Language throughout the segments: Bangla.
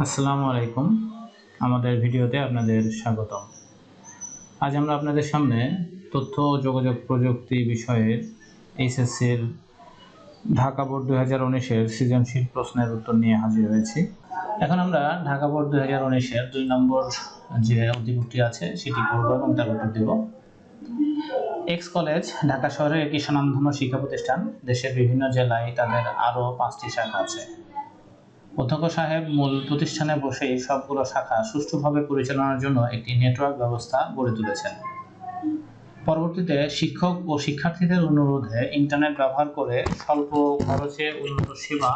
আসসালামু আলাইকুম। আমাদের ভিডিওতে আপনাদের স্বাগতম। আজ আমরা আপনাদের সামনে তথ্য ও যোগাযোগ প্রযুক্তি বিষয়ের এইচএসসির ঢাকা বোর্ড 2019-এর সৃজনশীল প্রশ্নের উত্তর নিয়ে হাজির হয়েছি। এখন আমরা ঢাকা বোর্ড 2019-এর 2 নম্বর যে উদ্দীপকটি আছে সেটি পড়ব এবং তার উত্তর দেব। এক্স কলেজ ঢাকা শহরের একটি স্বনামধন্য শিক্ষা প্রতিষ্ঠান। দেশের বিভিন্ন জেলায় তাদের আরও 5টি শাখা আছে। অধ্যক্ষ সাহেব মূল প্রতিষ্ঠানে বসেই সবগুলো শাখা সুষ্ঠুভাবে পরিচালনার জন্য একটি নেটওয়ার্ক ব্যবস্থা গড়ে তুলেছেন। পরবর্তীতে শিক্ষক ও শিক্ষার্থীদের অনুরোধে ইন্টারনেট ব্যবহার করে স্বল্প খরচে উন্নত সেবা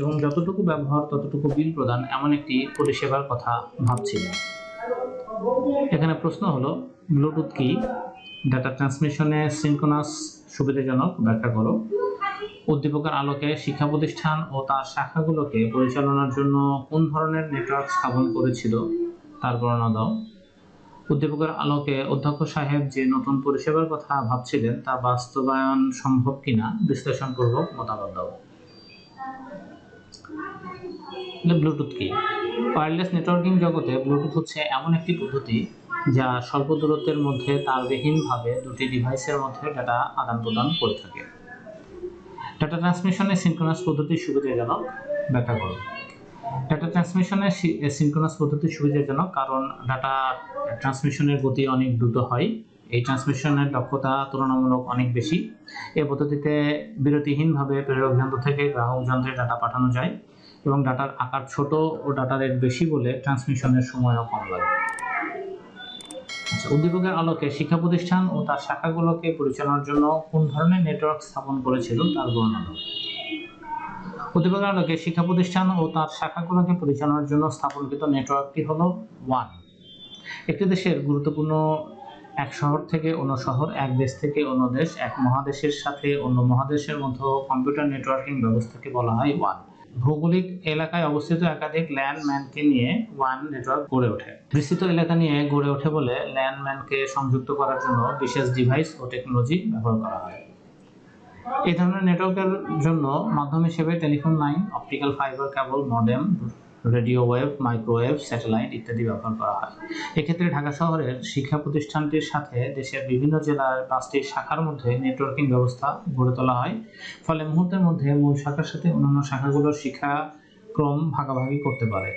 এবং যতটুকু ব্যবহার ততটুকু বিল প্রদান এমন একটি পরিষেবার কথা ভাবছিলেন। এখানে প্রশ্ন হলো, ব্লুটুথ কি? ডাটা ট্রান্সমিশনে সিনক্রোনাস সুবিধাজনক, ব্যাখ্যা করো। উদ্দীপকের আলোকে শিক্ষা প্রতিষ্ঠান ও তার শাখাগুলোকে পরিচালনার জন্য কোন ধরনের নেটওয়ার্ক স্থাপন করেছিল তার বর্ণনা দাও। উদ্দীপকের আলোকে অধ্যক্ষ সাহেব যে নতুন পরিষেবার কথা ভাবছিলেন তা বাস্তবায়ন সম্ভব কিনা বিশ্লেষণপূর্বক মতামত দাও। ব্লুটুথ কি? ওয়্যারলেস নেটওয়ার্কিং জগতে ব্লুটুথ হচ্ছে এমন একটি পদ্ধতি যা স্বল্প দূরত্বের মধ্যে তারবিহীনভাবে দুটি ডিভাইসের মধ্যে ডাটা আদান প্রদান করে থাকে। ডাটা ট্রান্সমিশনে সিনক্রোনাস পদ্ধতি সুবিধাজনক, ব্যাখ্যা করো। ডাটা ট্রান্সমিশনে সিনক্রোনাস পদ্ধতি সুবিধাজনক কারণ ডাটা ট্রান্সমিশনের গতি অনেক দ্রুত হয়। এই ট্রান্সমিশনের দক্ষতা তুলনামূলক অনেক বেশি। এই পদ্ধতিতে বিরতিহীনভাবে প্রেরক যন্ত্র থেকে গ্রাহক যন্ত্রে ডাটা পাঠানো যায় এবং ডাটার আকার ছোট ও ডাটা রেট বেশি বলে ট্রান্সমিশনের সময়ও কম লাগে। উদ্দীপকের আলোকে শিক্ষা প্রতিষ্ঠান ও তার শাখাগুলোকে পরিচালনার জন্য কোন ধরনের নেটওয়ার্ক স্থাপন করেছিল তার বর্ণনা দাও। উদ্দীপকের আলোকে শিক্ষা প্রতিষ্ঠান ও তার শাখাগুলোকে পরিচালনার জন্য স্থাপনকৃত নেটওয়ার্কটি হলো ওয়ান। একটি দেশের গুরুত্বপূর্ণ এক শহর থেকে অন্য শহর, এক দেশ থেকে অন্য দেশ, এক মহাদেশের সাথে অন্য মহাদেশের মধ্যে কম্পিউটার নেটওয়ার্কিং ব্যবস্থাকে বলা হয় ওয়ান। ভৌগোলিক এলাকায় অবস্থিত একাধিক ল্যান্ডম্যানকে নিয়ে ওয়ান নেটওয়ার্ক গড়ে ওঠে। বিস্তৃত এলাকা নিয়ে গড়ে ওঠে বলে ল্যান্ডম্যানকে সংযুক্ত করার জন্য বিশেষ ডিভাইস ও টেকনোলজি ব্যবহার করা হয়। এই ধরনের নেটওয়ার্কের জন্য মাধ্যম হিসেবে telephone line, optical fibre cable, modem, radio wave, microwave, satellite ইত্যাদি ব্যবহার করা হয়। এক্ষেত্রে ঢাকা শহরের শিক্ষা প্রতিষ্ঠানটির সাথে দেশের বিভিন্ন জেলার 5টি শাখার মধ্যে নেটওয়ার্কিং ব্যবস্থা গড়ে তোলা হয়। ফলে মুহূর্তের মধ্যে মূল শাখার সাথে অন্যান্য শাখাগুলোর শিক্ষাক্রম ভাগাভাগি করতে পারে।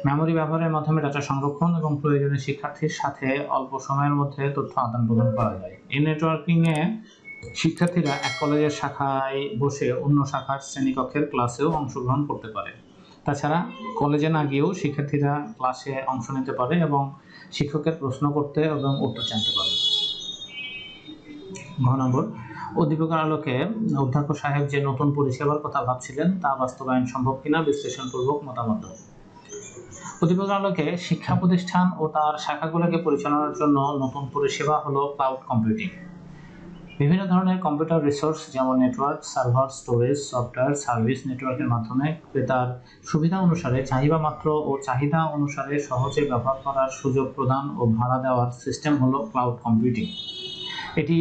মেমোরি ব্যবহারের মাধ্যমে ডাটা সংরক্ষণ এবং প্রয়োজনীয় শিক্ষার্থীর সাথে অল্প সময়ের মধ্যে তথ্য আদান প্রদান করা যায়। এই নেটওয়ার্কিংয়ে শিক্ষার্থীরা এক কলেজের শাখায় বসে অন্য শাখার শ্রেণীকক্ষের ক্লাসেও অংশগ্রহণ করতে পারে। তাছাড়া কলেজে না গিয়েও শিক্ষার্থীরা ক্লাসে অংশ নিতে পারে এবং শিক্ষকের প্রশ্ন করতে এবং উত্তর জানতে পারে। ঘ নম্বর, উদ্দীপকের আলোকে অধ্যক্ষ সাহেব যে নতুন পরিষেবার কথা ভাবছিলেন তা বাস্তবায়ন সম্ভব কিনা বিশ্লেষণপূর্বক মতামত দাও। উদ্দীপকের আলোকে শিক্ষা প্রতিষ্ঠান ও তার শাখাগুলোকে পরিচালনার জন্য নতুন পরিষেবা হলো ক্লাউড কম্পিউটিং। বিভিন্ন ধরনের কম্পিউটার রিসোর্স যেমন network, server, storage, software, service নেটওয়ার্কের মাধ্যমে ক্রেতার সুবিধা অনুসারে চাহিদা মাত্র ও চাহিদা অনুসারে সহজে ব্যবহার করার সুযোগ প্রদান ও ভাড়া দেওয়ার সিস্টেম হলো ক্লাউড কম্পিউটিং। এটি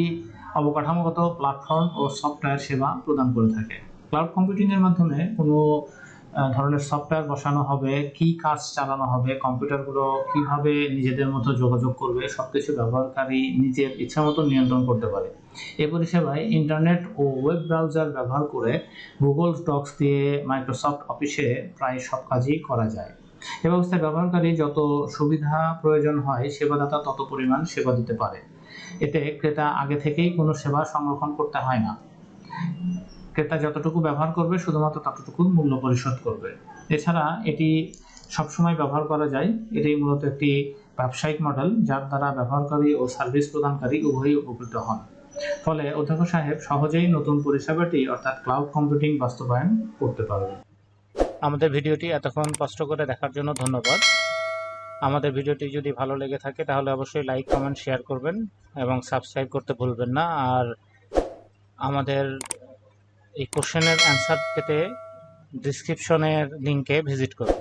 অবকাঠামোগত প্ল্যাটফর্ম ও সফটওয়্যার সেবা প্রদান করে থাকে। ক্লাউড কম্পিউটিংয়ের মাধ্যমে কোনো ধরনের সফটওয়্যার বসানো হবে, কি কাজ চালানো হবে, কম্পিউটারগুলো কিভাবে নিজেদের মতো যোগাযোগ করবে, সবকিছু ব্যবহারকারী নিজের ইচ্ছা মতো নিয়ন্ত্রণ করতে পারে। এই পরিষেবায় ইন্টারনেট ও ওয়েব ব্রাউজার ব্যবহার করে গুগল ডক্স দিয়ে মাইক্রোসফট অফিসে প্রায় সব কাজই করা যায়। এ ব্যবস্থায় ব্যবহারকারী যত সুবিধা প্রয়োজন হয় সেবাদাতা তত পরিমাণ সেবা দিতে পারে। এতে ক্রেতা আগে থেকেই কোনো সেবা সংরক্ষণ করতে হয় না। ক্রেতা যতটুকু ব্যবহার করবে শুধুমাত্র ততটুকু মূল্য পরিশোধ করবে। এছাড়া এটি সবসময় ব্যবহার করা যায়। এটি মূলত একটি ব্যবসায়িক মডেল যার দ্বারা ব্যবহারকারী ও সার্ভিস প্রদানকারী উভয়ই উপকৃত হন। ফলে অধ্যক্ষ সাহেব সহজেই নতুন পরিষেবাটি অর্থাৎ ক্লাউড কম্পিউটিং বাস্তবায়ন করতে পারবেন। আমাদের ভিডিওটি এতক্ষণ কষ্ট করে দেখার জন্য ধন্যবাদ। আমাদের ভিডিওটি যদি ভালো লেগে থাকে তাহলে অবশ্যই লাইক, কমেন্ট, শেয়ার করবেন এবং সাবস্ক্রাইব করতে ভুলবেন না। আর আমাদের এই কোশ্চেনের অ্যান্সার পেতে ডেসক্রিপশনের লিঙ্কে ভিজিট করুন।